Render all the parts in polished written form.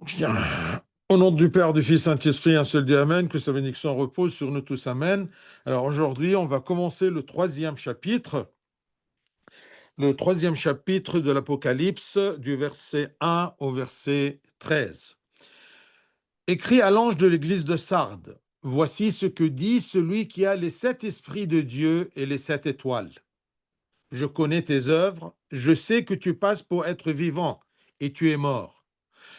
Bien. Au nom du Père, du Fils, Saint-Esprit, un seul Dieu, Amen, que sa bénédiction repose sur nous tous, Amen. Alors aujourd'hui, on va commencer le troisième chapitre de l'Apocalypse, du verset 1 au verset 13. Écrit à l'ange de l'église de Sardes, voici ce que dit celui qui a les 7 esprits de Dieu et les 7 étoiles. Je connais tes œuvres, je sais que tu passes pour être vivant, et tu es mort.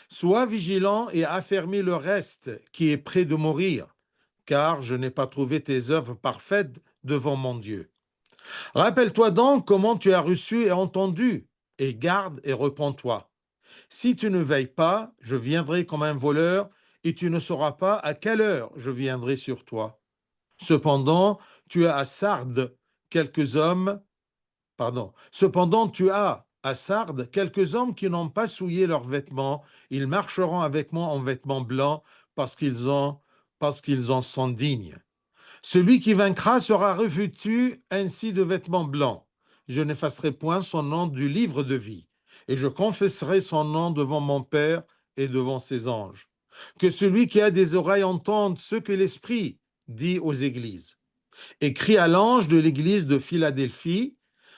Sois vigilant et affermis le reste qui est près de mourir, car je n'ai pas trouvé tes œuvres parfaites devant mon Dieu. Rappelle-toi donc comment tu as reçu et entendu, et garde et repens-toi. Si tu ne veilles pas, je viendrai comme un voleur, et tu ne sauras pas à quelle heure je viendrai sur toi. Cependant, tu as à Sardes quelques hommes Cependant, tu as à Sardes quelques hommes qui n'ont pas souillé leurs vêtements. Ils marcheront avec moi en vêtements blancs parce qu'ils en sont dignes. Celui qui vaincra sera revêtu ainsi de vêtements blancs. Je n'effacerai point son nom du livre de vie, et je confesserai son nom devant mon Père et devant ses anges. Que celui qui a des oreilles entende ce que l'Esprit dit aux églises. Écrit à l'ange de l'église de Philadelphie,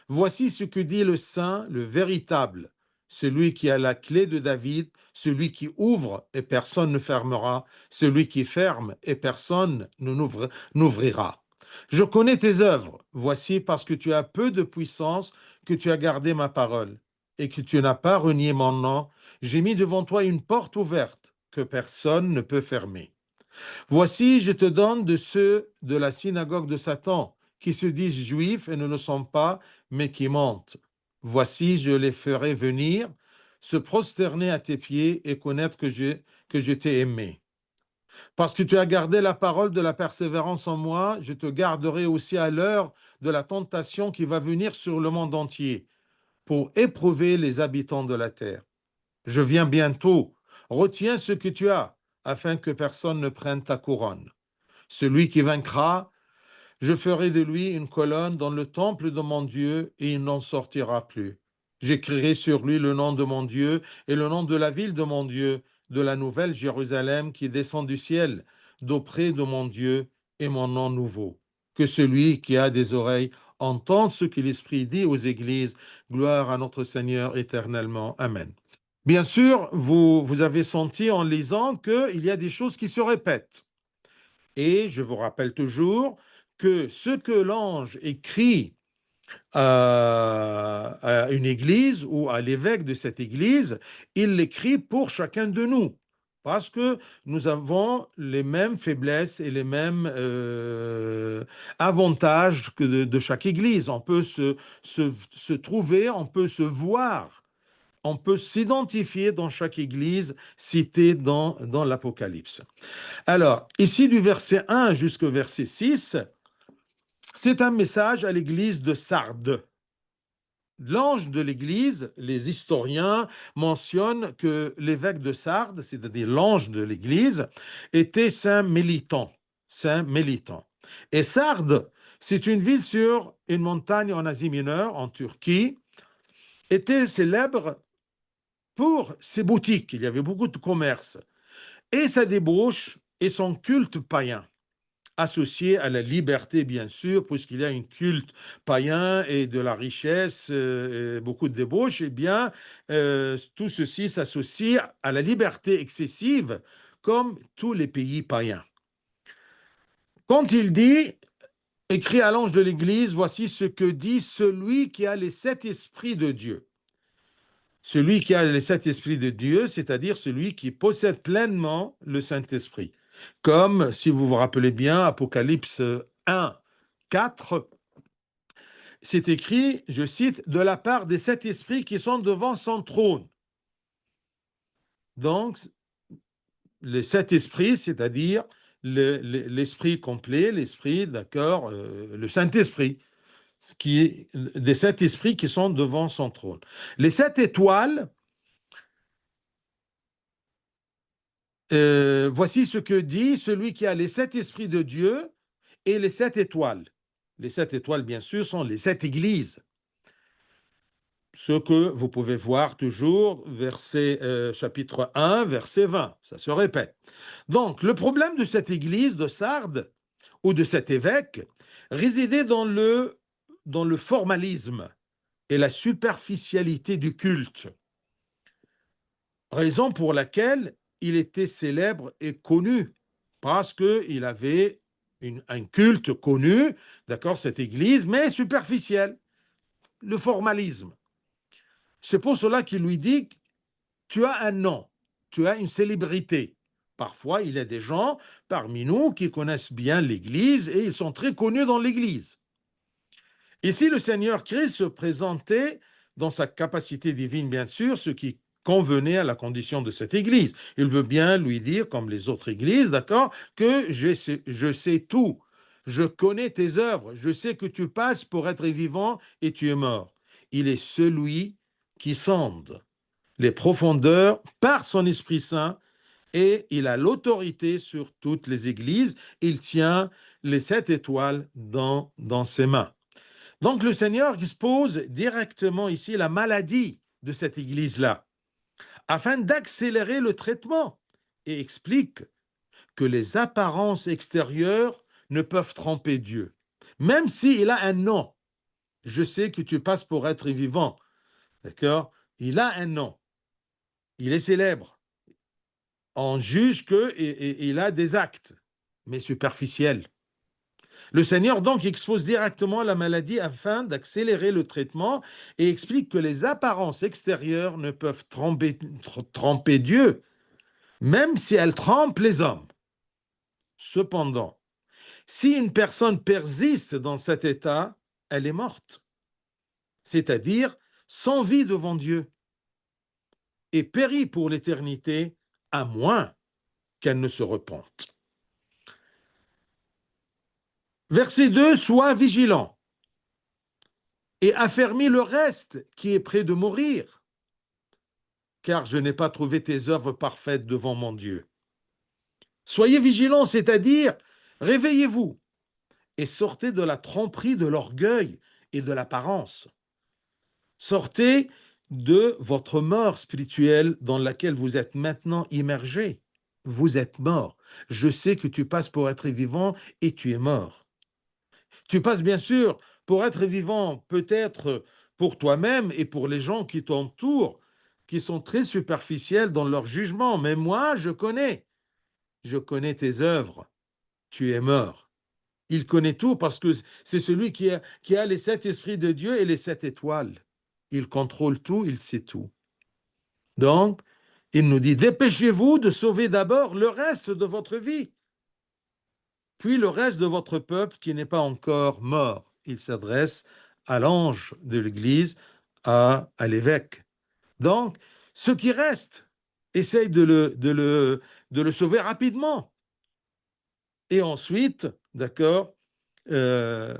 voici ce que dit le Saint, le véritable, celui qui a la clé de David, celui qui ouvre et personne ne fermera, celui qui ferme et personne n'ouvrira. Je connais tes œuvres, voici parce que tu as peu de puissance que tu as gardé ma parole et que tu n'as pas renié mon nom. J'ai mis devant toi une porte ouverte que personne ne peut fermer. Voici, je te donne de ceux de la synagogue de Satan, qui se disent juifs et ne le sont pas, mais qui mentent. Voici, je les ferai venir, se prosterner à tes pieds et connaître que je t'ai aimé. Parce que tu as gardé la parole de la persévérance en moi, je te garderai aussi à l'heure de la tentation qui va venir sur le monde entier, pour éprouver les habitants de la terre. Je viens bientôt. Retiens ce que tu as, afin que personne ne prenne ta couronne. Celui qui vaincra, je ferai de lui une colonne dans le temple de mon Dieu, et il n'en sortira plus. J'écrirai sur lui le nom de mon Dieu et le nom de la ville de mon Dieu, de la nouvelle Jérusalem qui descend du ciel, d'auprès de mon Dieu, et mon nom nouveau. Que celui qui a des oreilles entende ce que l'Esprit dit aux églises. Gloire à notre Seigneur éternellement. Amen. Bien sûr, vous avez senti en lisant qu'il y a des choses qui se répètent. Et je vous rappelle toujours que ce que l'ange écrit à une église ou à l'évêque de cette église, il l'écrit pour chacun de nous. Parce que nous avons les mêmes faiblesses et les mêmes avantages que de chaque église. On peut se trouver, on peut se voir, on peut s'identifier dans chaque église citée dans l'Apocalypse. Alors, ici du verset 1 jusqu'au verset 6, c'est un message à l'église de Sardes. L'ange de l'église, les historiens mentionnent que l'évêque de Sardes, c'est-à-dire l'ange de l'église, était Saint Méliton. Saint Méliton. Et Sardes, c'est une ville sur une montagne en Asie mineure, en Turquie, était célèbre pour ses boutiques. Il y avait beaucoup de commerce. Et sa débauche et son culte païen, associé à la liberté, bien sûr, puisqu'il y a un culte païen et de la richesse, beaucoup de débauche, eh bien, tout ceci s'associe à la liberté excessive, comme tous les pays païens. Quand il dit, écrit à l'ange de l'Église, voici ce que dit celui qui a les 7 esprits de Dieu. Celui qui a les 7 esprits de Dieu, c'est-à-dire celui qui possède pleinement le Saint-Esprit. Comme, si vous vous rappelez bien, Apocalypse 1, 4, c'est écrit, je cite, de la part des 7 esprits qui sont devant son trône. Donc, les 7 esprits, c'est-à-dire l'esprit complet, l'esprit, d'accord, le Saint-Esprit, qui est des 7 esprits qui sont devant son trône. Les 7 étoiles, voici ce que dit celui qui a les 7 esprits de Dieu et les 7 étoiles. Les 7 étoiles, bien sûr, sont les 7 églises. Ce que vous pouvez voir toujours, chapitre 1, verset 20, ça se répète. Donc, le problème de cette église de Sardes, ou de cet évêque, résidait dans le formalisme et la superficialité du culte, raison pour laquelle il était célèbre et connu, parce qu'il avait un culte connu, d'accord, cette église, mais superficielle, le formalisme. C'est pour cela qu'il lui dit, tu as un nom, tu as une célébrité. Parfois, il y a des gens parmi nous qui connaissent bien l'Église et ils sont très connus dans l'Église. Ici, le Seigneur Christ se présentait dans sa capacité divine, bien sûr, ce qui convenait à la condition de cette Église. Il veut bien lui dire, comme les autres Églises, d'accord, que je sais tout, je connais tes œuvres, je sais que tu passes pour être vivant et tu es mort. Il est celui qui sonde les profondeurs par son Esprit Saint et il a l'autorité sur toutes les églises. Il tient les 7 étoiles dans ses mains. Donc le Seigneur expose directement ici la maladie de cette église-là, afin d'accélérer le traitement, et explique que les apparences extérieures ne peuvent tromper Dieu. Même s'il a un nom, je sais que tu passes pour être vivant, d'accord? Il a un nom, il est célèbre. On juge qu'il a des actes, mais superficiels. Le Seigneur donc expose directement la maladie afin d'accélérer le traitement et explique que les apparences extérieures ne peuvent tromper Dieu, même si elles trompent les hommes. Cependant, si une personne persiste dans cet état, elle est morte, c'est-à-dire sans vie devant Dieu, et périt pour l'éternité, à moins qu'elle ne se repente. Verset 2, sois vigilant et affermis le reste qui est près de mourir, car je n'ai pas trouvé tes œuvres parfaites devant mon Dieu. Soyez vigilants, c'est-à-dire réveillez-vous et sortez de la tromperie de l'orgueil et de l'apparence. Sortez de votre mort spirituelle dans laquelle vous êtes maintenant immergés. Vous êtes mort. Je sais que tu passes pour être vivant et tu es mort. Tu passes bien sûr pour être vivant, peut-être pour toi-même et pour les gens qui t'entourent, qui sont très superficiels dans leur jugement. Mais moi, je connais tes œuvres. Tu es mort. Il connaît tout parce que c'est celui qui a les 7 esprits de Dieu et les 7 étoiles. Il contrôle tout, il sait tout. Donc, il nous dit, dépêchez-vous de sauver d'abord le reste de votre vie, puis le reste de votre peuple qui n'est pas encore mort. Il s'adresse à l'ange de l'Église, à l'évêque. Donc, ce qui reste, essaye de le sauver rapidement. Et ensuite, d'accord, euh,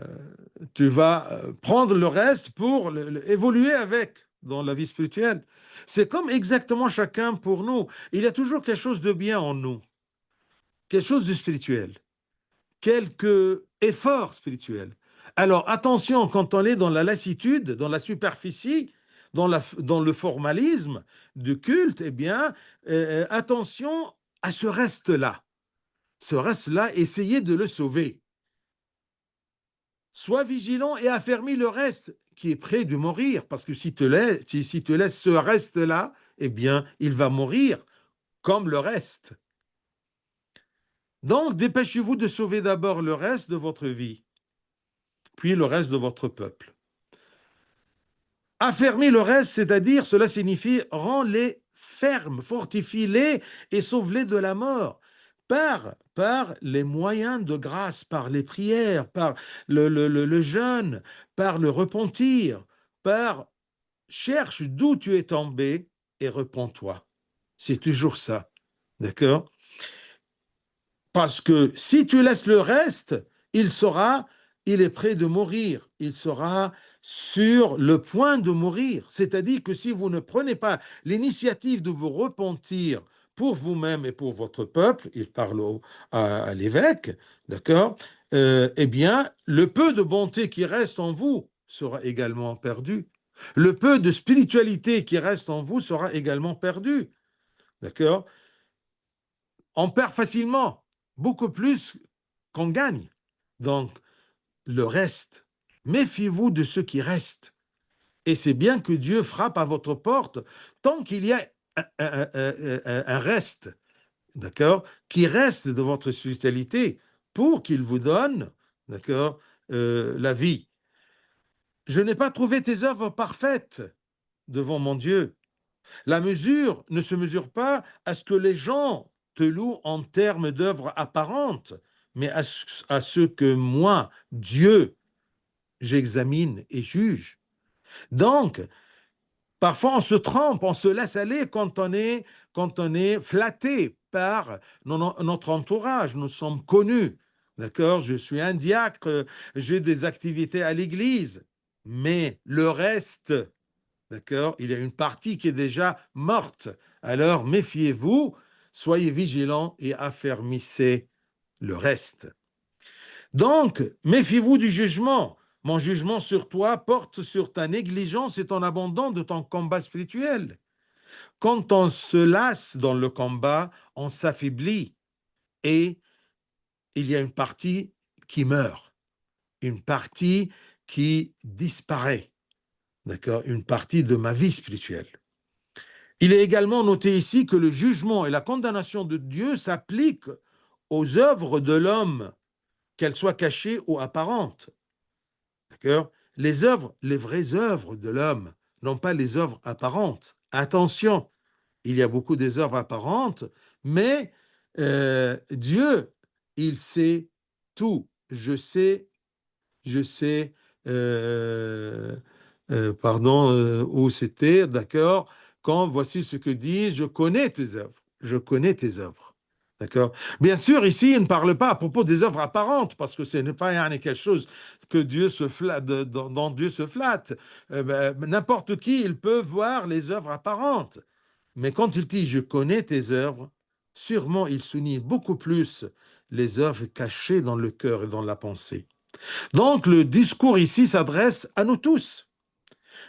tu vas prendre le reste pour évoluer avec dans la vie spirituelle. C'est comme exactement chacun pour nous. Il y a toujours quelque chose de bien en nous, quelque chose de spirituel, quelques efforts spirituels. Alors attention, quand on est dans la lassitude, dans la superficie, dans le formalisme du culte, eh bien, attention à ce reste-là. Ce reste-là, essayez de le sauver. Sois vigilant et affermis le reste qui est près de mourir, parce que si tu laisses ce reste-là, eh bien, il va mourir comme le reste. Donc, dépêchez-vous de sauver d'abord le reste de votre vie, puis le reste de votre peuple. Affermis le reste, c'est-à-dire, cela signifie rends-les fermes, fortifie-les et sauve-les de la mort. Par les moyens de grâce, par les prières, par le jeûne, par le repentir, cherche d'où tu es tombé et repens-toi. C'est toujours ça, d'accord? Parce que si tu laisses le reste, il est prêt de mourir, il sera sur le point de mourir. C'est-à-dire que si vous ne prenez pas l'initiative de vous repentir pour vous-même et pour votre peuple, il parle à l'évêque, d'accord, eh bien, le peu de bonté qui reste en vous sera également perdu. Le peu de spiritualité qui reste en vous sera également perdu. D'accord? On perd facilement, beaucoup plus qu'on gagne. Donc, le reste, méfiez-vous de ce qui reste. Et c'est bien que Dieu frappe à votre porte tant qu'il y a un reste, d'accord, qui reste de votre spiritualité pour qu'il vous donne, d'accord, la vie. Je n'ai pas trouvé tes œuvres parfaites devant mon Dieu. La mesure ne se mesure pas à ce que les gens te louent en termes d'œuvres apparentes, mais à ce que moi, Dieu, j'examine et juge. Donc, parfois on se trompe, on se laisse aller quand on est flatté par notre entourage. Nous sommes connus, d'accord? Je suis un diacre, j'ai des activités à l'église, mais le reste, d'accord? Il y a une partie qui est déjà morte. Alors méfiez-vous, soyez vigilants et affermissez le reste. Donc, méfiez-vous du jugement. Mon jugement sur toi porte sur ta négligence et ton abandon de ton combat spirituel. Quand on se lasse dans le combat, on s'affaiblit et il y a une partie qui meurt, une partie qui disparaît, d'accord? Une partie de ma vie spirituelle. Il est également noté ici que le jugement et la condamnation de Dieu s'appliquent aux œuvres de l'homme, qu'elles soient cachées ou apparentes. D'accord? Les œuvres, les vraies œuvres de l'homme, non pas les œuvres apparentes. Attention, il y a beaucoup des œuvres apparentes, mais Dieu, il sait tout. Je sais, pardon, où c'était, d'accord, quand voici ce que dit, je connais tes œuvres, je connais tes œuvres. D'accord? Bien sûr, ici, il ne parle pas à propos des œuvres apparentes, parce que ce n'est pas quelque chose que Dieu se flatte, dont Dieu se flatte. N'importe qui, il peut voir les œuvres apparentes. Mais quand il dit je connais tes œuvres, sûrement il souligne beaucoup plus les œuvres cachées dans le cœur et dans la pensée. Donc, le discours ici s'adresse à nous tous.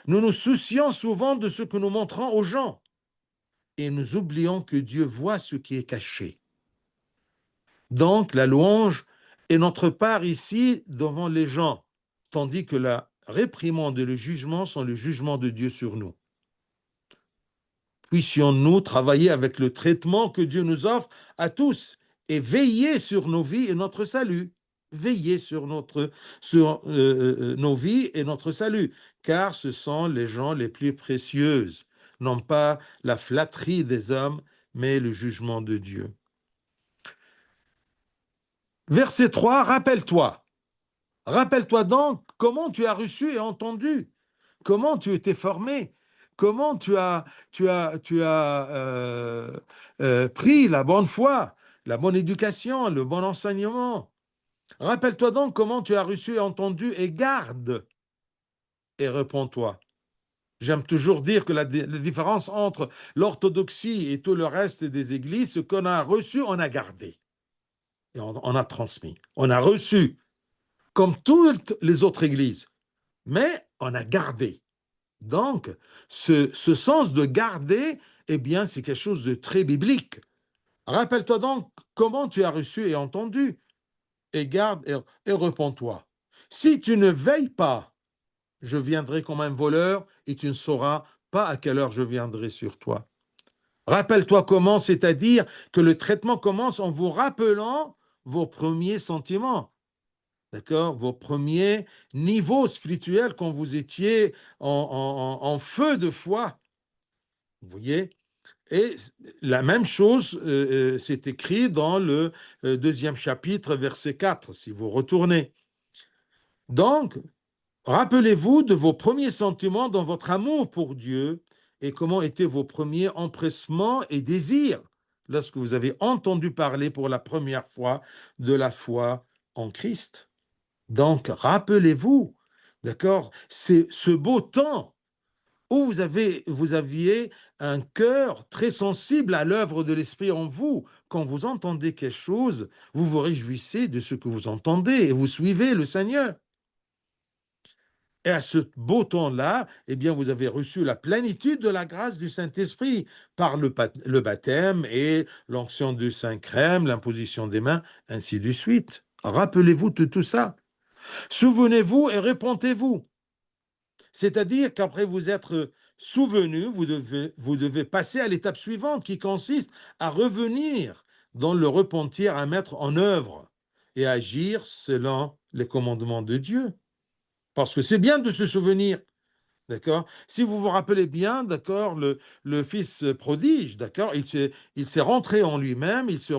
Nous nous soucions souvent de ce que nous montrons aux gens et nous oublions que Dieu voit ce qui est caché. Donc, la louange est notre part ici devant les gens, tandis que la réprimande et le jugement sont le jugement de Dieu sur nous. Puissions-nous travailler avec le traitement que Dieu nous offre à tous et veiller sur nos vies et notre salut. Veiller sur nos vies et notre salut, car ce sont les gens les plus précieuses, non pas la flatterie des hommes, mais le jugement de Dieu. Verset 3, rappelle-toi. Rappelle-toi donc comment tu as reçu et entendu, comment tu étais formé, comment tu as pris la bonne foi, la bonne éducation, le bon enseignement. Rappelle-toi donc comment tu as reçu et entendu et garde et réponds-toi. J'aime toujours dire que la différence entre l'orthodoxie et tout le reste des églises, ce qu'on a reçu, on a gardé et on a transmis. On a reçu comme toutes les autres églises, mais on a gardé. Donc, ce sens de garder, eh bien, c'est quelque chose de très biblique. Rappelle-toi donc comment tu as reçu et entendu, et garde et réponds-toi. Si tu ne veilles pas, je viendrai comme un voleur et tu ne sauras pas à quelle heure je viendrai sur toi. Rappelle-toi comment, c'est-à-dire que le traitement commence en vous rappelant vos premiers sentiments. D'accord? Vos premiers niveaux spirituels quand vous étiez en feu de foi. Vous voyez? Et la même chose, c'est écrit dans le deuxième chapitre, verset 4, si vous retournez. Donc, rappelez-vous de vos premiers sentiments dans votre amour pour Dieu et comment étaient vos premiers empressements et désirs lorsque vous avez entendu parler pour la première fois de la foi en Christ. Donc, rappelez-vous, d'accord, c'est ce beau temps où vous aviez un cœur très sensible à l'œuvre de l'Esprit en vous. Quand vous entendez quelque chose, vous vous réjouissez de ce que vous entendez et vous suivez le Seigneur. Et à ce beau temps-là, eh bien, vous avez reçu la plénitude de la grâce du Saint-Esprit par le baptême et l'onction du Saint-Crème, l'imposition des mains, ainsi de suite. Rappelez-vous de tout ça. Souvenez-vous et répentez-vous. C'est-à-dire qu'après vous être souvenu, vous devez passer à l'étape suivante qui consiste à revenir dans le repentir, à mettre en œuvre et à agir selon les commandements de Dieu. Parce que c'est bien de se souvenir. D'accord? Si vous vous rappelez bien, d'accord, le fils prodige, d'accord, il s'est rentré en lui-même, il s'est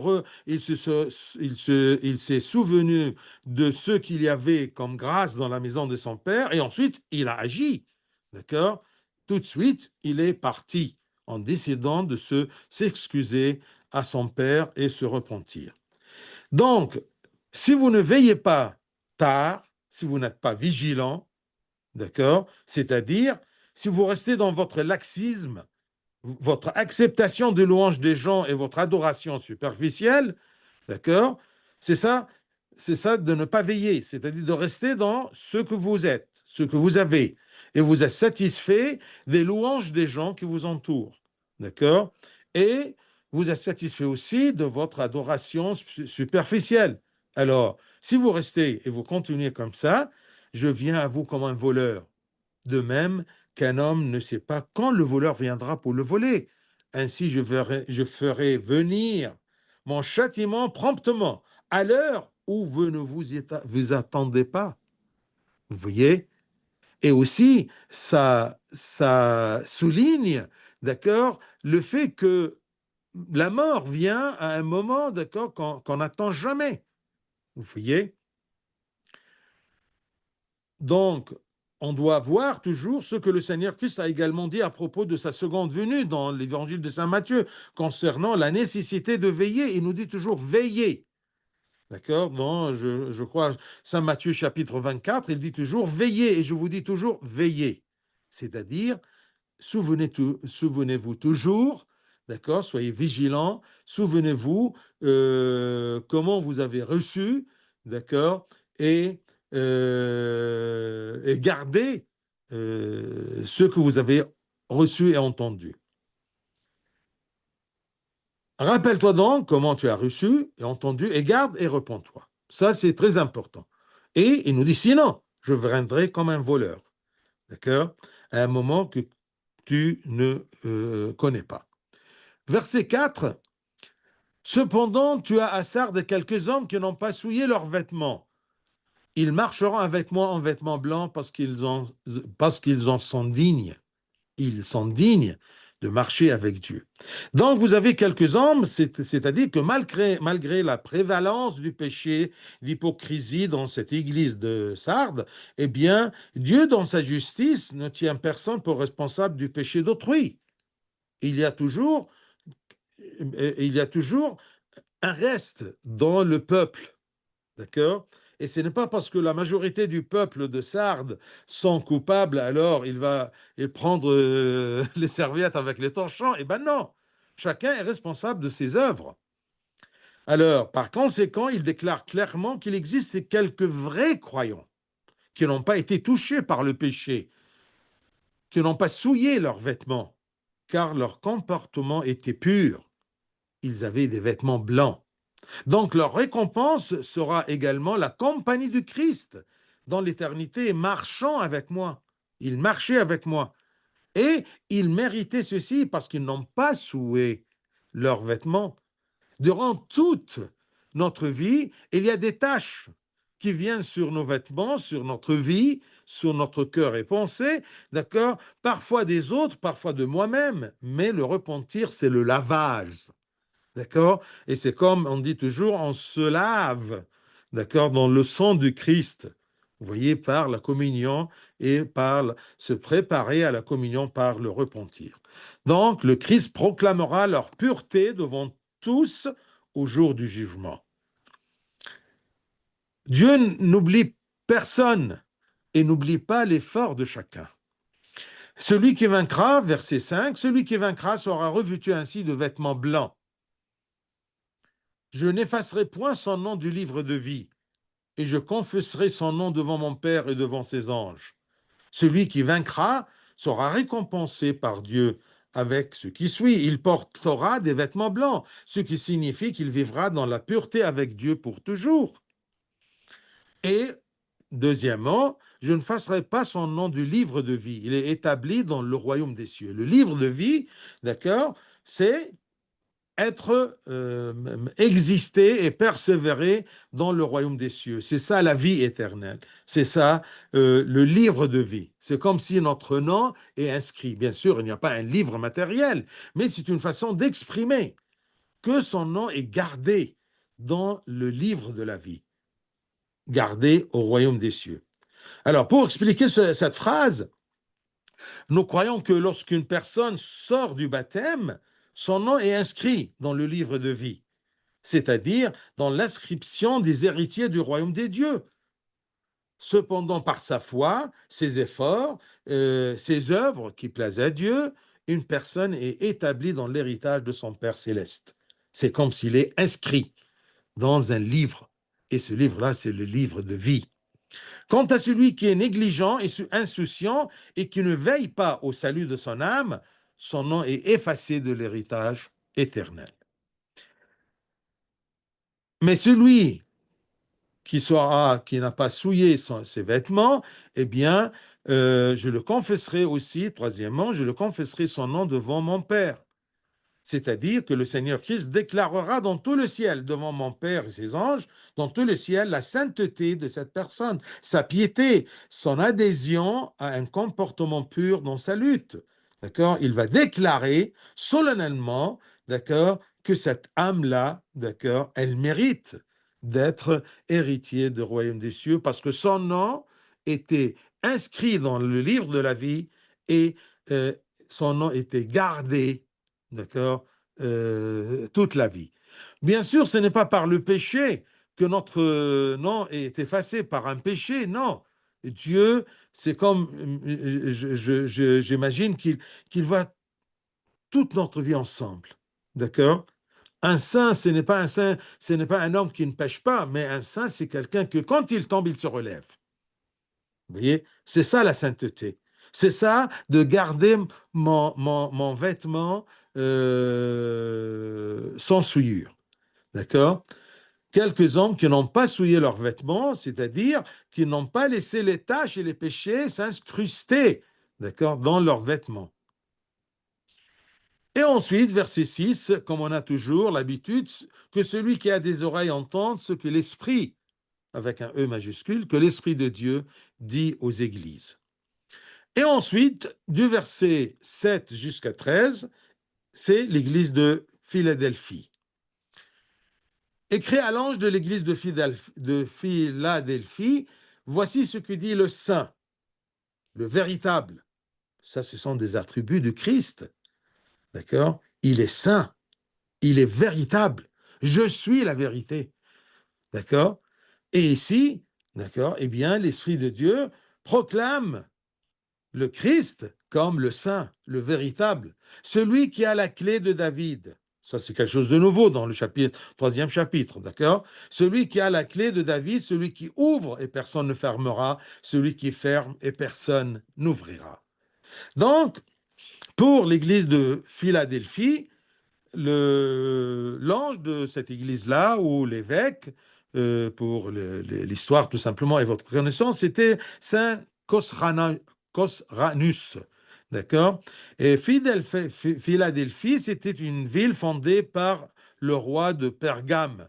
souvenu de ce qu'il y avait comme grâce dans la maison de son père, et ensuite il a agi, d'accord? Tout de suite, il est parti en décidant de s'excuser à son père et se repentir. Donc, si vous ne veillez pas tard, si vous n'êtes pas vigilant, d'accord? C'est-à-dire, si vous restez dans votre laxisme, votre acceptation de louange des gens et votre adoration superficielle, d'accord? C'est ça, c'est ça de ne pas veiller, c'est-à-dire de rester dans ce que vous êtes, ce que vous avez, et vous êtes satisfait des louanges des gens qui vous entourent, d'accord? Et vous êtes satisfait aussi de votre adoration superficielle. Alors, si vous restez et vous continuez comme ça, je viens à vous comme un voleur. De même qu'un homme ne sait pas quand le voleur viendra pour le voler. Ainsi, je ferai venir mon châtiment promptement, à l'heure où vous ne vous attendez pas. Vous voyez? Et aussi, ça souligne, d'accord, le fait que la mort vient à un moment, d'accord, qu'on n'attend jamais. Vous voyez? Donc, on doit voir toujours ce que le Seigneur Christ a également dit à propos de sa seconde venue dans l'évangile de Saint Matthieu concernant la nécessité de veiller. Il nous dit toujours veiller. D'accord? Dans, je crois, Saint Matthieu chapitre 24, il dit toujours veillez et je vous dis toujours veillez. C'est-à-dire, souvenez-vous toujours, d'accord? Soyez vigilants, souvenez-vous comment vous avez reçu, d'accord? Et, et gardez ce que vous avez reçu et entendu. Rappelle-toi donc comment tu as reçu et entendu et garde et repens-toi. Ça, c'est très important. Et il nous dit, sinon, je viendrai comme un voleur, d'accord? À un moment que tu ne connais pas. Verset 4. Cependant, tu as à Sardes quelques hommes qui n'ont pas souillé leurs vêtements. Ils marcheront avec moi en vêtements blancs parce qu'ils en sont dignes. Ils sont dignes de marcher avec Dieu. Donc, vous avez quelques hommes, c'est-à-dire que malgré la prévalence du péché, l'hypocrisie dans cette église de Sardes, eh bien, Dieu, dans sa justice, ne tient personne pour responsable du péché d'autrui. Il y a toujours il y a toujours un reste dans le peuple, d'accord? Et ce n'est pas parce que la majorité du peuple de Sardes sont coupables, alors il prendre les serviettes avec les torchons. Eh bien non, chacun est responsable de ses œuvres. Alors, par conséquent, il déclare clairement qu'il existe quelques vrais croyants qui n'ont pas été touchés par le péché, qui n'ont pas souillé leurs vêtements, car leur comportement était pur. Ils avaient des vêtements blancs. Donc leur récompense sera également la compagnie du Christ dans l'éternité, marchant avec moi. Ils marchaient avec moi. Et ils méritaient ceci parce qu'ils n'ont pas souillé leurs vêtements. Durant toute notre vie, il y a des tâches qui viennent sur nos vêtements, sur notre vie, sur notre cœur et pensée, d'accord? Parfois des autres, parfois de moi-même, mais le repentir, c'est le lavage. D'accord? Et c'est comme on dit toujours, on se lave, d'accord, dans le sang du Christ. Vous voyez, par la communion et par se préparer à la communion par le repentir. Donc, le Christ proclamera leur pureté devant tous au jour du jugement. Dieu n'oublie personne et n'oublie pas l'effort de chacun. Celui qui vaincra, verset 5, celui qui vaincra sera revêtu ainsi de vêtements blancs. Je n'effacerai point son nom du livre de vie, et je confesserai son nom devant mon Père et devant ses anges. Celui qui vaincra sera récompensé par Dieu avec ce qui suit. Il portera des vêtements blancs, ce qui signifie qu'il vivra dans la pureté avec Dieu pour toujours. Et deuxièmement, je ne effacerai pas son nom du livre de vie. Il est établi dans le royaume des cieux. Le livre de vie, d'accord, c'est être, exister et persévérer dans le royaume des cieux. C'est ça la vie éternelle. C'est ça le livre de vie. C'est comme si notre nom est inscrit. Bien sûr, il n'y a pas un livre matériel, mais c'est une façon d'exprimer que son nom est gardé dans le livre de la vie, gardé au royaume des cieux. Alors, pour expliquer cette phrase, nous croyons que lorsqu'une personne sort du baptême, son nom est inscrit dans le livre de vie, c'est-à-dire dans l'inscription des héritiers du royaume des dieux. Cependant, par sa foi, ses efforts, ses œuvres qui plaisent à Dieu, une personne est établie dans l'héritage de son Père céleste. C'est comme s'il est inscrit dans un livre. Et ce livre-là, c'est le livre de vie. Quant à celui qui est négligent et insouciant et qui ne veille pas au salut de son âme, son nom est effacé de l'héritage éternel. Mais celui qui n'a pas souillé ses vêtements, eh bien, je le confesserai aussi, troisièmement, je le confesserai son nom devant mon Père. C'est-à-dire que le Seigneur Christ déclarera dans tout le ciel, devant mon Père et ses anges, dans tout le ciel, la sainteté de cette personne, sa piété, son adhésion à un comportement pur dans sa lutte. D'accord? Il va déclarer solennellement, d'accord, que cette âme-là, d'accord, elle mérite d'être héritier du royaume des cieux parce que son nom était inscrit dans le livre de la vie et son nom était gardé, d'accord, toute la vie. Bien sûr, ce n'est pas par le péché que notre nom est effacé, par un péché, non. Dieu, c'est comme, j'imagine qu'il voit toute notre vie ensemble, d'accord? Un saint, ce n'est pas un saint, ce n'est pas un homme qui ne pêche pas, mais un saint, c'est quelqu'un que quand il tombe, il se relève. Vous voyez, c'est ça la sainteté. C'est ça de garder mon vêtement sans souillure. D'accord? Quelques hommes qui n'ont pas souillé leurs vêtements, c'est-à-dire qui n'ont pas laissé les taches et les péchés s'incruster, d'accord, dans leurs vêtements. Et ensuite, verset 6, comme on a toujours l'habitude, que celui qui a des oreilles entende ce que l'Esprit, avec un E majuscule, que l'Esprit de Dieu dit aux églises. Et ensuite, du verset 7 jusqu'à 13, c'est l'église de Philadelphie. Écrit à l'ange de l'église de Philadelphie, voici ce que dit le saint, le véritable. Ça, ce sont des attributs du Christ. D'accord? Il est saint, il est véritable. Je suis la vérité. D'accord? Et ici, d'accord, eh bien, l'Esprit de Dieu proclame le Christ comme le saint, le véritable, celui qui a la clé de David. Ça, c'est quelque chose de nouveau dans le troisième chapitre, d'accord? Celui qui a la clé de David, celui qui ouvre et personne ne fermera, celui qui ferme et personne n'ouvrira. Donc, pour l'église de Philadelphie, l'ange de cette église-là, ou l'évêque, pour l'histoire tout simplement et votre connaissance, c'était Saint Cosranus. D'accord? Et Philadelphie, c'était une ville fondée par le roi de Pergame,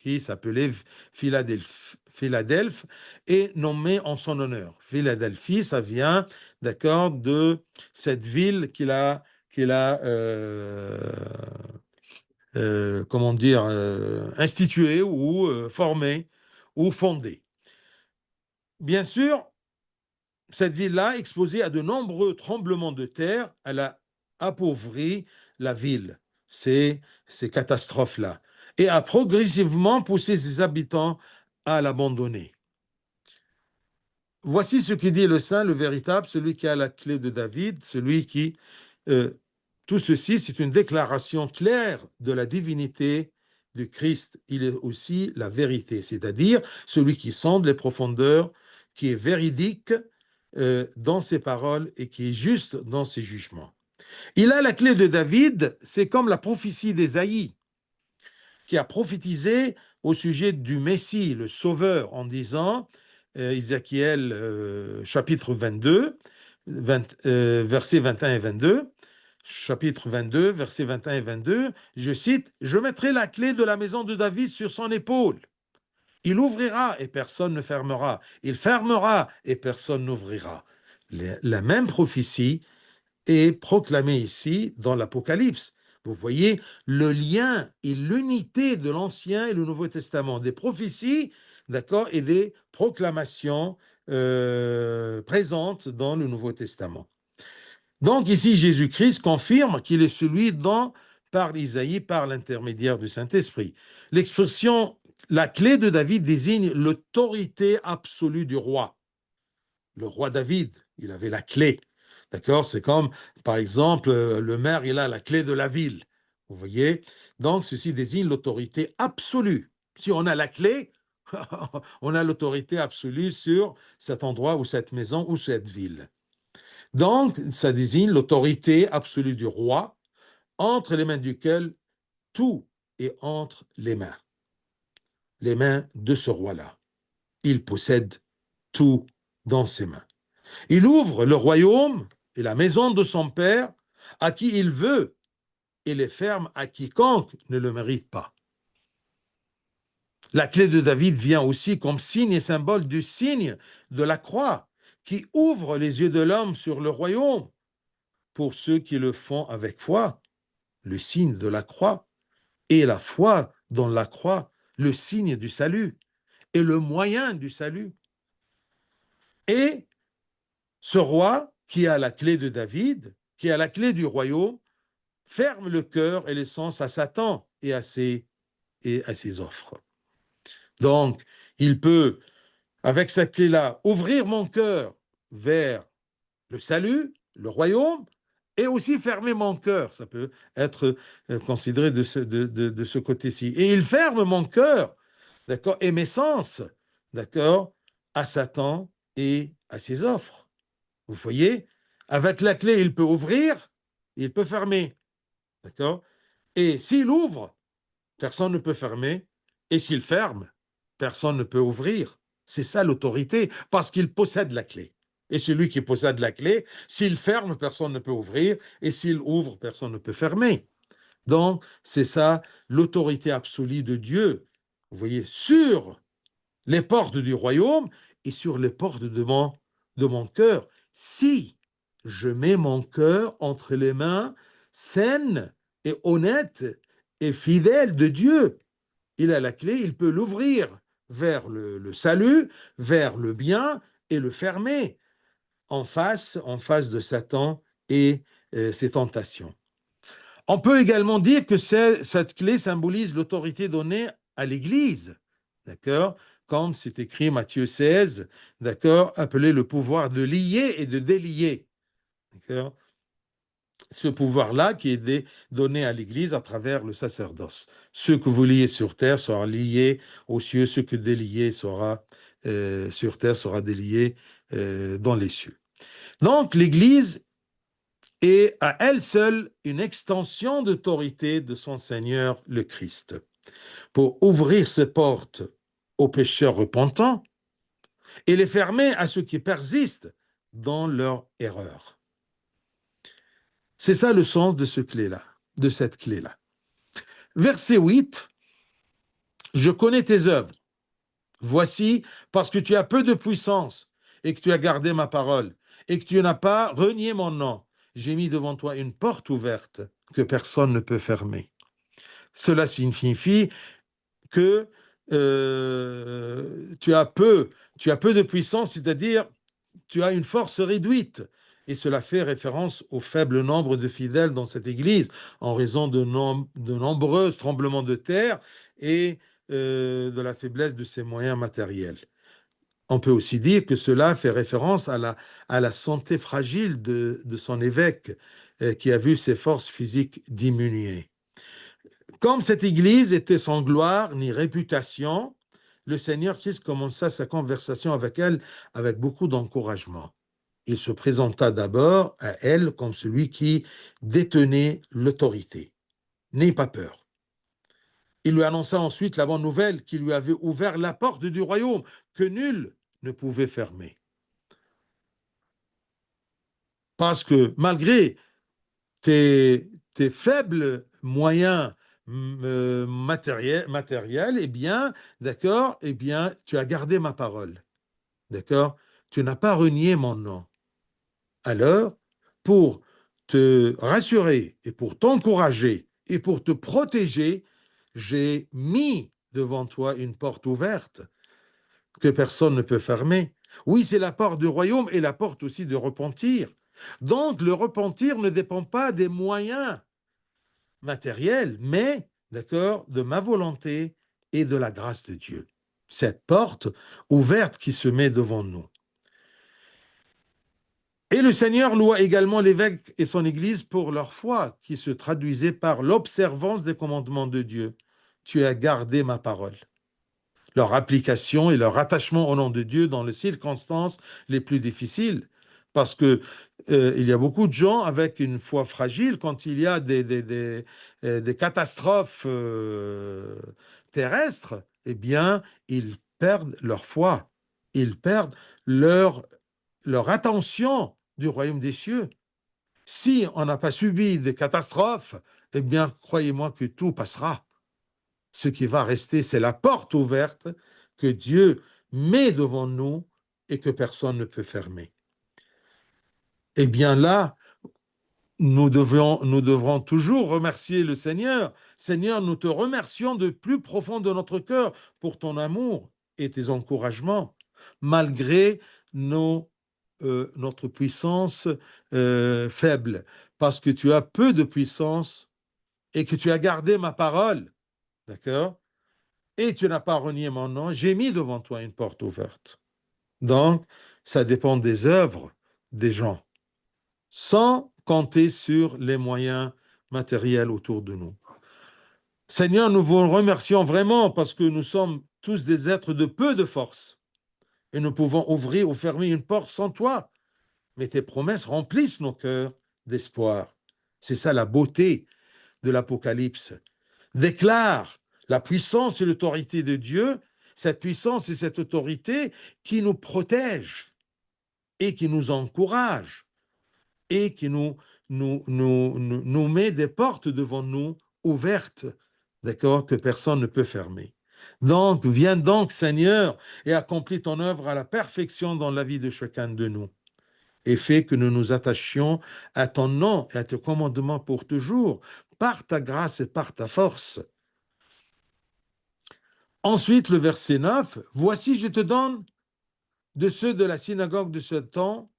qui s'appelait Philadelphe, et nommé en son honneur. Philadelphie, ça vient, d'accord, de cette ville qu'il a comment dire, instituée ou formée ou fondée. Bien sûr, cette ville-là, exposée à de nombreux tremblements de terre, elle a appauvri la ville, ces catastrophes-là, et a progressivement poussé ses habitants à l'abandonner. Voici ce que dit le saint, le véritable, celui qui a la clé de David, celui qui... tout ceci, c'est une déclaration claire de la divinité du Christ. Il est aussi la vérité, c'est-à-dire celui qui sonde les profondeurs, qui est véridique, dans ses paroles et qui est juste dans ses jugements. Il a la clé de David, c'est comme la prophétie d'Ésaïe, qui a prophétisé au sujet du Messie, le Sauveur, en disant, Ézéchiel chapitre 22, versets 21 et 22, chapitre 22, versets 21 et 22, je cite, « Je mettrai la clé de la maison de David sur son épaule. Il ouvrira et personne ne fermera. Il fermera et personne n'ouvrira. » La même prophétie est proclamée ici dans l'Apocalypse. Vous voyez le lien et l'unité de l'Ancien et le Nouveau Testament, des prophéties, d'accord, et des proclamations présentes dans le Nouveau Testament. Donc ici, Jésus-Christ confirme qu'il est celui dont parle Isaïe par l'intermédiaire du Saint-Esprit. L'expression « la clé de David » désigne l'autorité absolue du roi. Le roi David, il avait la clé. D'accord? C'est comme, par exemple, le maire, il a la clé de la ville. Vous voyez? Donc, ceci désigne l'autorité absolue. Si on a la clé, on a l'autorité absolue sur cet endroit ou cette maison ou cette ville. Donc, ça désigne l'autorité absolue du roi, entre les mains duquel tout est entre les mains de ce roi-là. Il possède tout dans ses mains. Il ouvre le royaume et la maison de son père à qui il veut et les ferme à quiconque ne le mérite pas. La clé de David vient aussi comme signe et symbole du signe de la croix qui ouvre les yeux de l'homme sur le royaume pour ceux qui le font avec foi. Le signe de la croix et la foi dans la croix, le signe du salut et le moyen du salut. Et ce roi qui a la clé de David, qui a la clé du royaume, ferme le cœur et les sens à Satan et à ses offres. Donc, il peut, avec cette clé-là, ouvrir mon cœur vers le salut, le royaume, et aussi fermer mon cœur. Ça peut être considéré de ce côté-ci. Et il ferme mon cœur, d'accord, et mes sens, d'accord, à Satan et à ses offres. Vous voyez, avec la clé, il peut ouvrir, il peut fermer. D'accord? Et s'il ouvre, personne ne peut fermer. Et s'il ferme, personne ne peut ouvrir. C'est ça l'autorité, parce qu'il possède la clé. Et celui qui possède la clé, s'il ferme, personne ne peut ouvrir. Et s'il ouvre, personne ne peut fermer. Donc, c'est ça l'autorité absolue de Dieu. Vous voyez, sur les portes du royaume et sur les portes de mon cœur. Si je mets mon cœur entre les mains saines et honnêtes et fidèles de Dieu, il a la clé, il peut l'ouvrir vers le salut, vers le bien et le fermer en face de Satan et ses tentations. On peut également dire que cette clé symbolise l'autorité donnée à l'Église, d'accord? Comme c'est écrit Matthieu 16, d'accord, appelé le pouvoir de lier et de délier. D'accord? Ce pouvoir-là qui est donné à l'Église à travers le sacerdoce. Ce que vous liez sur terre sera lié aux cieux, ce que délié sera sur terre sera délié dans les cieux. Donc l'Église est à elle seule une extension d'autorité de son Seigneur le Christ, pour ouvrir ses portes aux pécheurs repentants et les fermer à ceux qui persistent dans leur erreur. C'est ça le sens de cette clé-là. Verset 8, « Je connais tes œuvres. Voici, parce que tu as peu de puissance et que tu as gardé ma parole et que tu n'as pas renié mon nom, j'ai mis devant toi une porte ouverte que personne ne peut fermer. » Cela signifie que tu as peu de puissance, c'est-à-dire tu as une force réduite. Et cela fait référence au faible nombre de fidèles dans cette Église, en raison de nombreux tremblements de terre et de la faiblesse de ses moyens matériels. On peut aussi dire que cela fait référence à la santé fragile de son évêque, qui a vu ses forces physiques diminuer. Comme cette Église était sans gloire ni réputation, le Seigneur Christ commença sa conversation avec elle avec beaucoup d'encouragement. il se présenta d'abord à elle comme celui qui détenait l'autorité. N'aie pas peur. Il lui annonça ensuite la bonne nouvelle qui lui avait ouvert la porte du royaume que nul ne pouvait fermer. Parce que malgré tes faibles moyens matériels, eh bien, d'accord, eh bien, tu as gardé ma parole, d'accord? Tu n'as pas renié mon nom. Alors, pour te rassurer et pour t'encourager et pour te protéger, j'ai mis devant toi une porte ouverte que personne ne peut fermer. Oui, c'est la porte du royaume et la porte aussi de repentir. Donc, le repentir ne dépend pas des moyens matériels, mais, d'accord, de ma volonté et de la grâce de Dieu. Cette porte ouverte qui se met devant nous. Et le Seigneur loua également l'évêque et son Église pour leur foi, qui se traduisait par l'observance des commandements de Dieu. Tu as gardé ma parole. Leur application et leur attachement au nom de Dieu dans les circonstances les plus difficiles. Parce que il y a beaucoup de gens avec une foi fragile quand il y a des catastrophes terrestres, eh bien, ils perdent leur foi. Ils perdent leur attention du royaume des cieux. Si on n'a pas subi des catastrophes, eh bien, croyez-moi que tout passera. Ce qui va rester, c'est la porte ouverte que Dieu met devant nous et que personne ne peut fermer. Eh bien là, nous devrons toujours remercier le Seigneur. Seigneur, nous te remercions de plus profond de notre cœur pour ton amour et tes encouragements, malgré notre puissance faible, parce que tu as peu de puissance et que tu as gardé ma parole, d'accord? Et tu n'as pas renié mon nom, j'ai mis devant toi une porte ouverte. Donc, ça dépend des œuvres des gens, sans compter sur les moyens matériels autour de nous. Seigneur, nous vous remercions vraiment parce que nous sommes tous des êtres de peu de force et nous pouvons ouvrir ou fermer une porte sans toi. Mais tes promesses remplissent nos cœurs d'espoir. C'est ça la beauté de l'Apocalypse. Déclare la puissance et l'autorité de Dieu, cette puissance et cette autorité qui nous protègent et qui nous encouragent et qui nous met des portes devant nous ouvertes, d'accord, que personne ne peut fermer. Donc, viens donc, Seigneur, et accomplis ton œuvre à la perfection dans la vie de chacun de nous et fais que nous nous attachions à ton nom et à tes commandements pour toujours, par ta grâce et par ta force. Ensuite, le verset 9, « Voici, je te donne de ceux de la synagogue de Satan,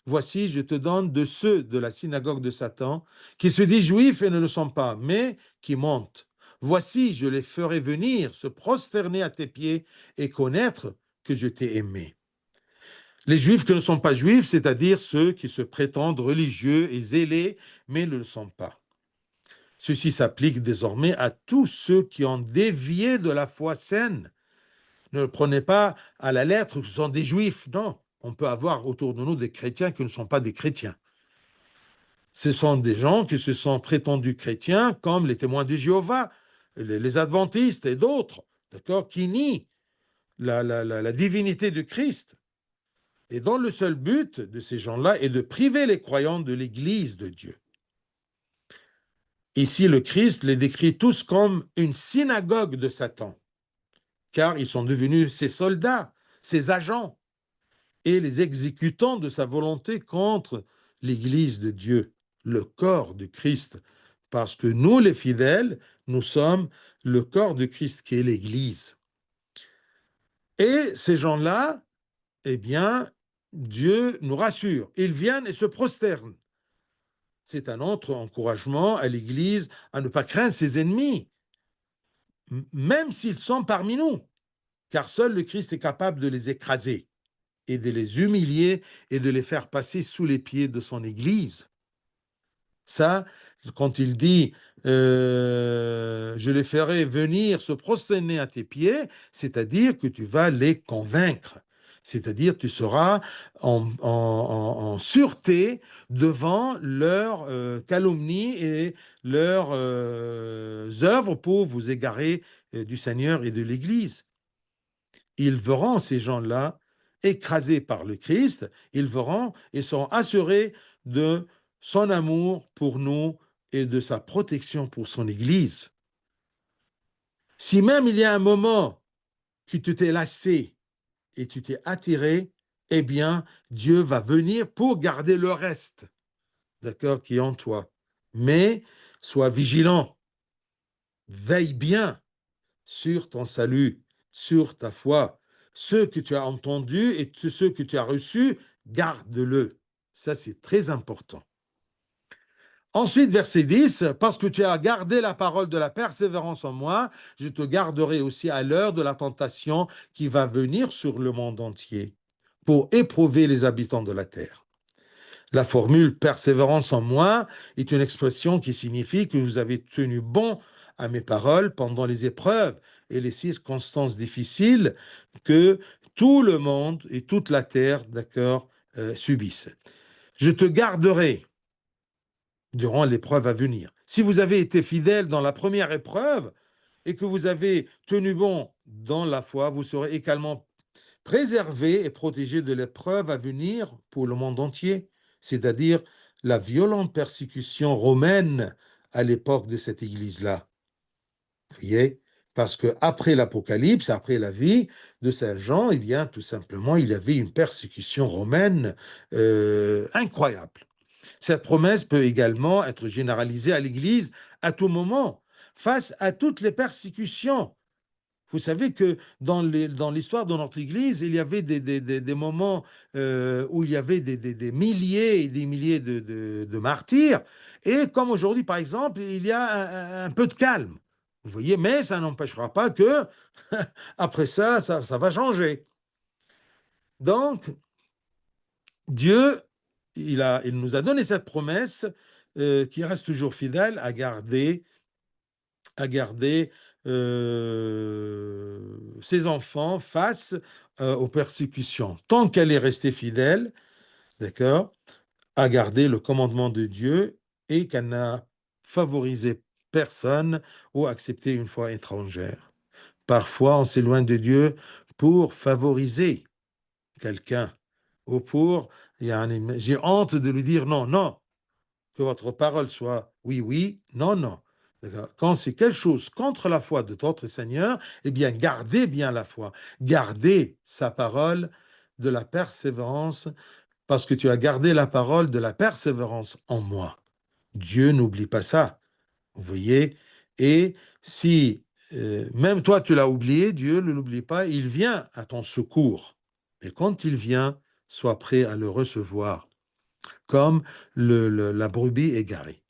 voici, je te donne de ceux de la synagogue de Satan, qui se disent juifs et ne le sont pas, mais qui mentent. Voici, je les ferai venir, se prosterner à tes pieds et connaître que je t'ai aimé. » Les juifs qui ne sont pas juifs, c'est-à-dire ceux qui se prétendent religieux et zélés, mais ne le sont pas. Ceci s'applique désormais à tous ceux qui ont dévié de la foi saine. Ne le prenez pas à la lettre que ce sont des juifs. Non, on peut avoir autour de nous des chrétiens qui ne sont pas des chrétiens. Ce sont des gens qui se sont prétendus chrétiens, comme les témoins de Jéhovah, les adventistes et d'autres, d'accord, qui nient la divinité de Christ. Et dont le seul but de ces gens-là est de priver les croyants de l'Église de Dieu. Ici, le Christ les décrit tous comme une synagogue de Satan, car ils sont devenus ses soldats, ses agents, et les exécutants de sa volonté contre l'Église de Dieu, le corps de Christ, parce que nous, les fidèles, nous sommes le corps de Christ qui est l'Église. Et ces gens-là, eh bien, Dieu nous rassure. Ils viennent et se prosternent. C'est un autre encouragement à l'Église à ne pas craindre ses ennemis, même s'ils sont parmi nous, car seul le Christ est capable de les écraser et de les humilier et de les faire passer sous les pieds de son Église. Ça, quand il dit je les ferai venir se prosterner à tes pieds, c'est-à-dire que tu vas les convaincre. C'est-à-dire, tu seras en sûreté devant leurs calomnies et leurs œuvres pour vous égarer du Seigneur et de l'Église. Ils verront ces gens-là écrasés par le Christ, ils verront et seront assurés de son amour pour nous et de sa protection pour son Église. Si même il y a un moment que tu t'es lassé et tu t'es attiré, eh bien, Dieu va venir pour garder le reste, d'accord, qui est en toi. Mais sois vigilant, veille bien sur ton salut, sur ta foi. Ce que tu as entendu et ce que tu as reçu, garde-le. Ça, c'est très important. Ensuite, verset 10, parce que tu as gardé la parole de la persévérance en moi, je te garderai aussi à l'heure de la tentation qui va venir sur le monde entier pour éprouver les habitants de la terre. La formule persévérance en moi est une expression qui signifie que vous avez tenu bon à mes paroles pendant les épreuves et les circonstances difficiles que tout le monde et toute la terre, d'accord, subissent. Je te garderai durant l'épreuve à venir. Si vous avez été fidèle dans la première épreuve et que vous avez tenu bon dans la foi, vous serez également préservé et protégé de l'épreuve à venir pour le monde entier, c'est-à-dire la violente persécution romaine à l'époque de cette Église-là. Vous voyez? Parce que après l'Apocalypse, après la vie de Saint Jean, eh bien, tout simplement, il y avait une persécution romaine incroyable. Cette promesse peut également être généralisée à l'Église à tout moment, face à toutes les persécutions. Vous savez que dans l'histoire de notre Église, il y avait des moments où il y avait des milliers et des milliers de martyrs, et comme aujourd'hui, par exemple, il y a un peu de calme. Vous voyez, mais ça n'empêchera pas que, après ça, ça va changer. Donc, Dieu, il nous a donné cette promesse qui reste toujours fidèle à garder ses enfants face aux persécutions. Tant qu'elle est restée fidèle, d'accord, à garder le commandement de Dieu et qu'elle n'a favorisé personne ou accepté une foi étrangère. Parfois, on s'éloigne de Dieu pour favoriser quelqu'un ou pour, j'ai honte de lui dire non, non, que votre parole soit oui, oui, non, non. Quand c'est quelque chose contre la foi de notre Seigneur, eh bien, gardez bien la foi. Gardez sa parole de la persévérance, parce que tu as gardé la parole de la persévérance en moi. Dieu n'oublie pas ça. Vous voyez? Et si même toi tu l'as oublié, Dieu ne l'oublie pas, il vient à ton secours. Et quand il vient, sois prêt à le recevoir, comme la brebis égarée.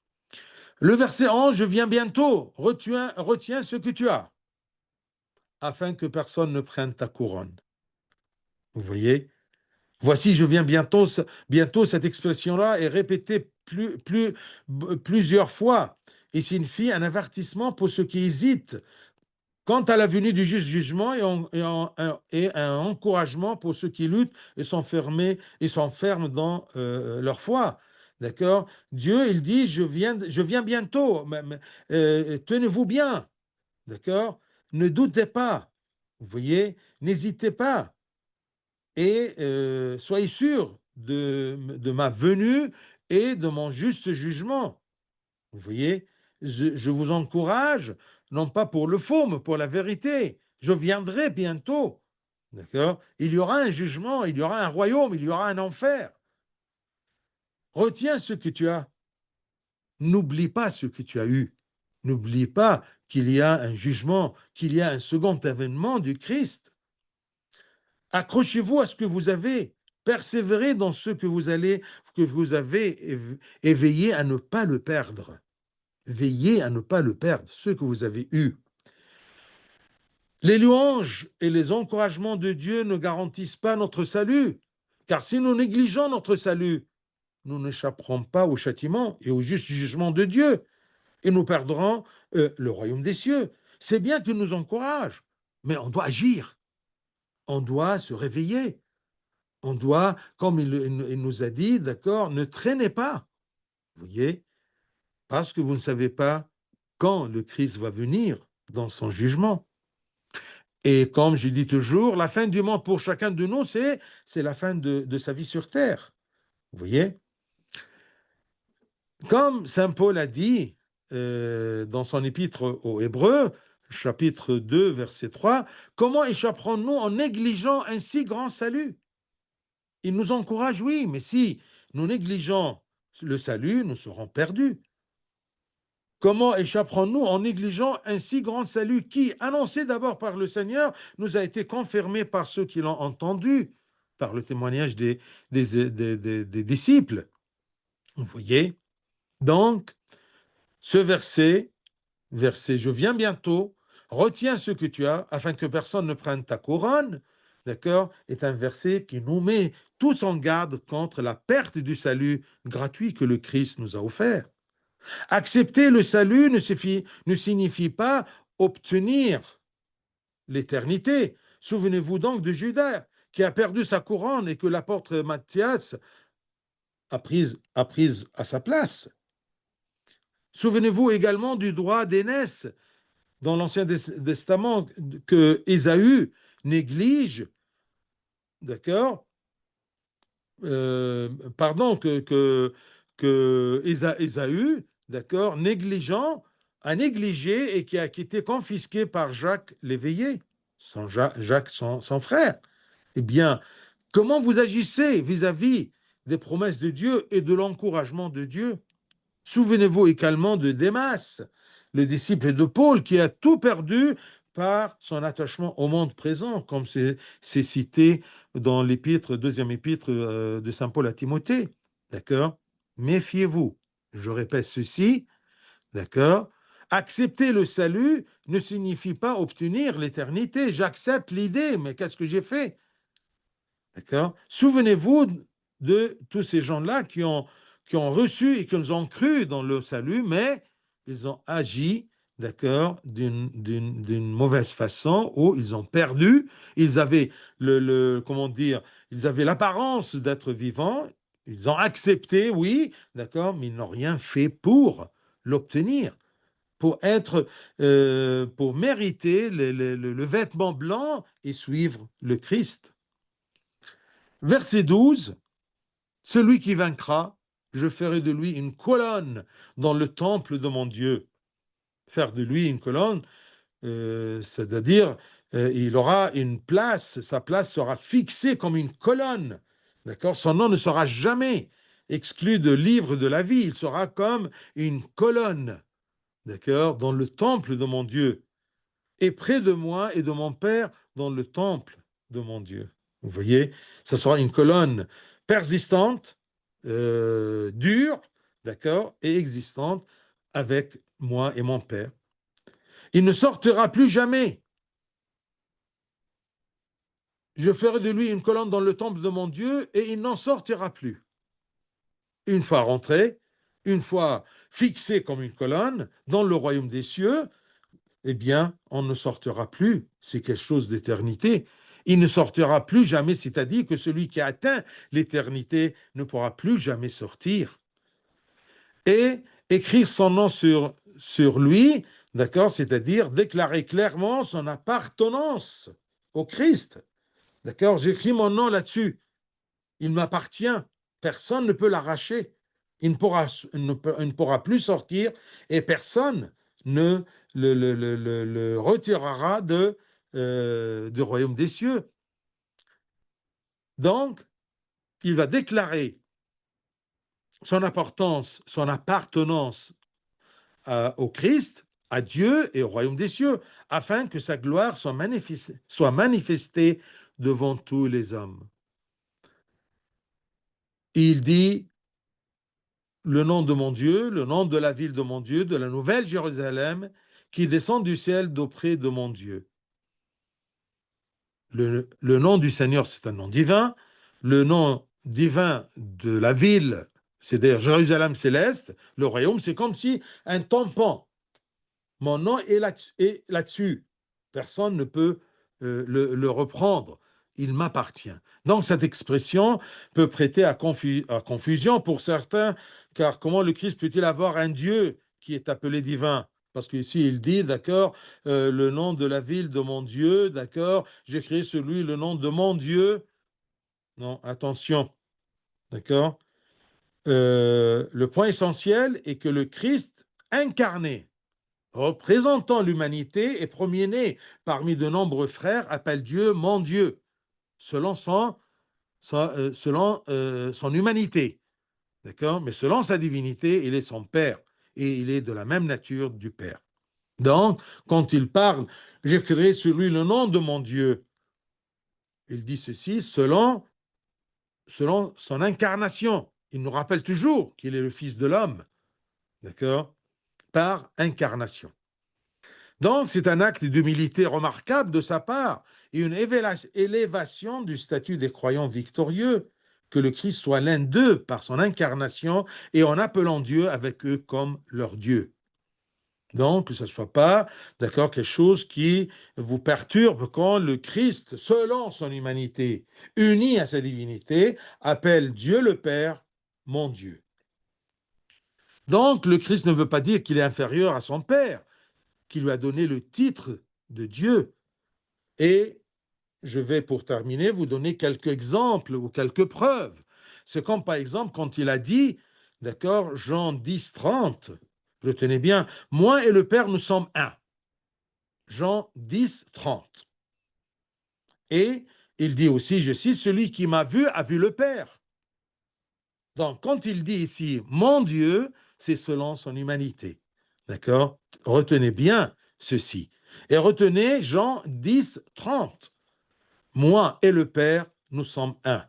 Le verset 11, je viens bientôt, retiens ce que tu as, afin que personne ne prenne ta couronne. Vous voyez? Voici, je viens bientôt, bientôt cette expression-là est répétée plusieurs fois et signifie un avertissement pour ceux qui hésitent quant à la venue du juste jugement et un encouragement pour ceux qui luttent et s'enferment dans leur foi. D'accord? Dieu, il dit, je viens bientôt. Tenez-vous bien. D'accord? Ne doutez pas. Vous voyez? N'hésitez pas. Et soyez sûrs de ma venue et de mon juste jugement. Vous voyez, je vous encourage, non pas pour le faux, mais pour la vérité. Je viendrai bientôt. D'accord? Il y aura un jugement, il y aura un royaume, il y aura un enfer. Retiens ce que tu as. N'oublie pas ce que tu as eu. N'oublie pas qu'il y a un jugement, qu'il y a un second avènement du Christ. Accrochez-vous à ce que vous avez. Persévérez dans ce que vous avez éveillé à ne pas le perdre. Veillez à ne pas le perdre, ce que vous avez eu. Les louanges et les encouragements de Dieu ne garantissent pas notre salut, car si nous négligeons notre salut, nous n'échapperons pas au châtiment et au juste jugement de Dieu, et nous perdrons le royaume des cieux. C'est bien qu'il nous encourage, mais on doit agir, on doit se réveiller, On doit, comme il nous a dit, d'accord, ne traînez pas, vous voyez, parce que vous ne savez pas quand le Christ va venir dans son jugement. Et comme je dis toujours, la fin du monde pour chacun de nous, c'est la fin de sa vie sur terre. Vous voyez? Comme Saint Paul a dit dans son épître aux Hébreux, chapitre 2, verset 3, comment échapperons-nous en négligeant un si grand salut? Il nous encourage, oui, mais si nous négligeons le salut, nous serons perdus. Comment échapperons-nous en négligeant un si grand salut qui, annoncé d'abord par le Seigneur, nous a été confirmé par ceux qui l'ont entendu, par le témoignage des disciples? Vous voyez? Donc, ce verset, je viens bientôt, retiens ce que tu as, afin que personne ne prenne ta couronne, d'accord, est un verset qui nous met tous en garde contre la perte du salut gratuit que le Christ nous a offert. Accepter le salut ne signifie pas obtenir l'éternité. Souvenez-vous donc de Judas, qui a perdu sa couronne et que l'apôtre Matthias a prise à sa place. Souvenez-vous également du droit d'aînesse dans l'Ancien Testament que Ésaü néglige, d'accord, pardon, que Ésaü, d'accord, a négligé et qui a été confisqué par Jacques l'éveillé, Jacques, son frère. Eh bien, comment vous agissez vis-à-vis des promesses de Dieu et de l'encouragement de Dieu? Souvenez-vous également de Démas, le disciple de Paul, qui a tout perdu par son attachement au monde présent, comme c'est cité dans deuxième épître de Saint Paul à Timothée. D'accord? Méfiez-vous. Je répète ceci. D'accord? Accepter le salut ne signifie pas obtenir l'éternité. J'accepte l'idée, mais qu'est-ce que j'ai fait? D'accord? Souvenez-vous de tous ces gens-là qui ont reçu et qui ont cru dans le salut, mais ils ont agi, d'accord, d'une mauvaise façon, où ils ont perdu. Ils avaient comment dire, ils avaient l'apparence d'être vivants. Ils ont accepté, oui, d'accord, mais ils n'ont rien fait pour l'obtenir, pour mériter le vêtement blanc et suivre le Christ. Verset 12, celui qui vaincra, je ferai de lui une colonne dans le temple de mon Dieu. Faire de lui une colonne, c'est-à-dire il aura une place, sa place sera fixée comme une colonne. D'accord? Son nom ne sera jamais exclu de livre de la vie, il sera comme une colonne, d'accord, dans le temple de mon Dieu, et près de moi et de mon Père dans le temple de mon Dieu. Vous voyez, ça sera une colonne persistante, dure, d'accord, et existante avec moi et mon Père. Il ne sortira plus jamais. Je ferai de lui une colonne dans le temple de mon Dieu et il n'en sortira plus. Une fois rentré, une fois fixé comme une colonne dans le royaume des cieux, eh bien, on ne sortira plus. C'est quelque chose d'éternité. Il ne sortira plus jamais, c'est-à-dire que celui qui a atteint l'éternité ne pourra plus jamais sortir. Et écrire son nom sur lui, d'accord, c'est-à-dire déclarer clairement son appartenance au Christ. D'accord, j'écris mon nom là-dessus. Il m'appartient. Personne ne peut l'arracher. Il ne pourra plus sortir et personne ne le retirera du royaume des cieux. Donc, il va déclarer son importance, son appartenance au Christ, à Dieu et au royaume des cieux, afin que sa gloire soit manifestée devant tous les hommes. Il dit le nom de mon Dieu, le nom de la ville de mon Dieu, de la nouvelle Jérusalem, qui descend du ciel d'auprès de mon Dieu. Le nom du Seigneur, c'est un nom divin. Le nom divin de la ville, c'est-à-dire Jérusalem céleste, le royaume, c'est comme si un tampon. Mon nom est là-dessus. Personne ne peut le reprendre. il m'appartient. Donc cette expression peut prêter à confusion pour certains, car comment le Christ peut-il avoir un Dieu qui est appelé divin? Parce qu'ici, il dit, d'accord, le nom de la ville de mon Dieu, d'accord, j'écris sur lui le nom de mon Dieu. Non, attention, d'accord. Le point essentiel est que le Christ incarné, représentant l'humanité et premier-né parmi de nombreux frères, appelle Dieu mon Dieu, selon son humanité, d'accord? Mais selon sa divinité, il est son Père et il est de la même nature du Père. Donc, quand il parle, j'écrirai sur lui le nom de mon Dieu, il dit ceci selon son incarnation. Il nous rappelle toujours qu'il est le Fils de l'homme, d'accord? Par incarnation. Donc, c'est un acte d'humilité remarquable de sa part et une élévation du statut des croyants victorieux, que le Christ soit l'un d'eux par son incarnation et en appelant Dieu avec eux comme leur Dieu. Donc, que ce ne soit pas, d'accord, quelque chose qui vous perturbe quand le Christ, selon son humanité, uni à sa divinité, appelle Dieu le Père, mon Dieu. Donc, le Christ ne veut pas dire qu'il est inférieur à son Père, qui lui a donné le titre de Dieu. Et je vais, pour terminer, vous donner quelques exemples ou quelques preuves. C'est comme, par exemple, quand il a dit, d'accord, Jean 10, 30, retenez bien, moi et le Père, nous sommes un. Jean 10, 30. Et il dit aussi, je cite, celui qui m'a vu a vu le Père. Donc, quand il dit ici, mon Dieu, c'est selon son humanité. D'accord? Retenez bien ceci. Et retenez Jean 10, 30. Moi et le Père, nous sommes un.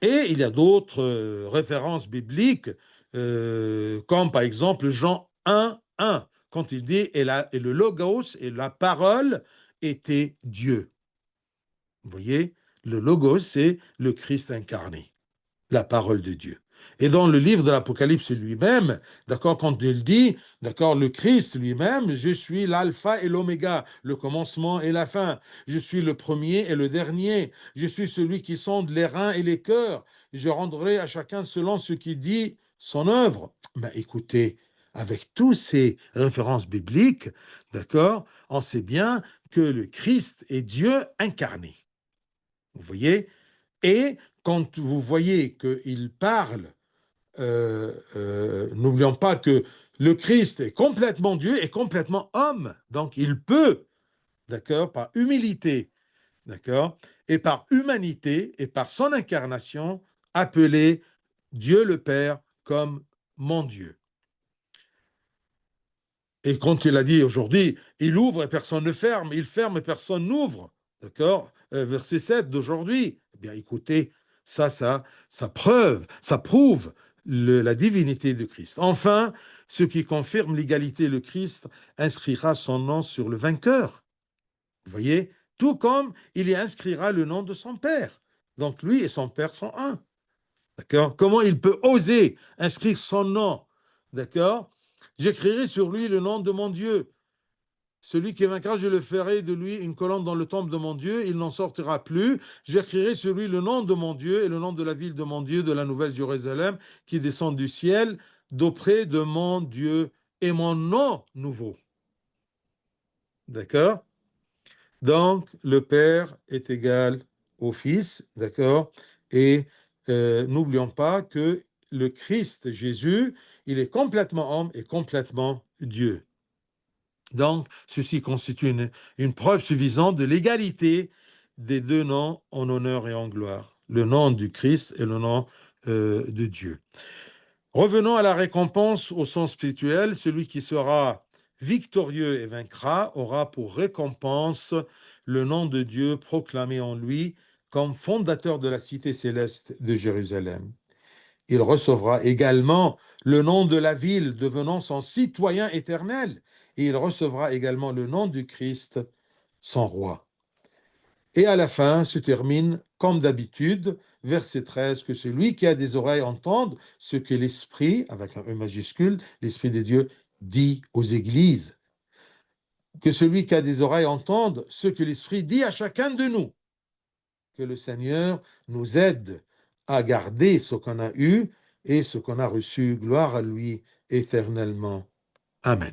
Et il y a d'autres références bibliques, comme par exemple Jean 1, 1, quand il dit et le Logos et la parole était Dieu. Vous voyez, le Logos, c'est le Christ incarné, la parole de Dieu. Et dans le livre de l'Apocalypse lui-même, d'accord, quand il dit, d'accord, le Christ lui-même, je suis l'alpha et l'oméga, le commencement et la fin, je suis le premier et le dernier, je suis celui qui sonde les reins et les cœurs, je rendrai à chacun selon ce qui dit son œuvre. Ben, écoutez, avec toutes ces références bibliques, d'accord, on sait bien que le Christ est Dieu incarné. Vous voyez? Et quand vous voyez qu'il parle, n'oublions pas que le Christ est complètement Dieu et complètement homme. Donc il peut, d'accord, par humilité, d'accord, et par humanité et par son incarnation, appeler Dieu le Père comme mon Dieu. Et quand il a dit aujourd'hui, il ouvre et personne ne ferme, il ferme et personne n'ouvre, d'accord? Verset 7 d'aujourd'hui. Eh bien, écoutez, ça prouve la divinité de Christ. Enfin, ce qui confirme l'égalité, le Christ inscrira son nom sur le vainqueur. Vous voyez? Tout comme il y inscrira le nom de son Père. Donc, lui et son Père sont un. D'accord? Comment il peut oser inscrire son nom? D'accord? J'écrirai sur lui le nom de mon Dieu. Celui qui vaincra, je le ferai de lui une colonne dans le temple de mon Dieu, il n'en sortira plus. J'écrirai sur lui le nom de mon Dieu et le nom de la ville de mon Dieu, de la nouvelle Jérusalem, qui descend du ciel, d'auprès de mon Dieu, et mon nom nouveau. D'accord? Donc, le Père est égal au Fils, d'accord? Et n'oublions pas que le Christ, Jésus, il est complètement homme et complètement Dieu. Donc, ceci constitue une preuve suffisante de l'égalité des deux noms en honneur et en gloire, le nom du Christ et le nom de Dieu. Revenons à la récompense au sens spirituel. Celui qui sera victorieux et vaincra aura pour récompense le nom de Dieu proclamé en lui comme fondateur de la cité céleste de Jérusalem. Il recevra également le nom de la ville, devenant son citoyen éternel, et il recevra également le nom du Christ, son roi. Et à la fin se termine, comme d'habitude, verset 13, que celui qui a des oreilles entende ce que l'Esprit, avec un E majuscule, l'Esprit de Dieu, dit aux églises. Que celui qui a des oreilles entende ce que l'Esprit dit à chacun de nous. que le Seigneur nous aide à garder ce qu'on a eu et ce qu'on a reçu. Gloire à lui éternellement. Amen.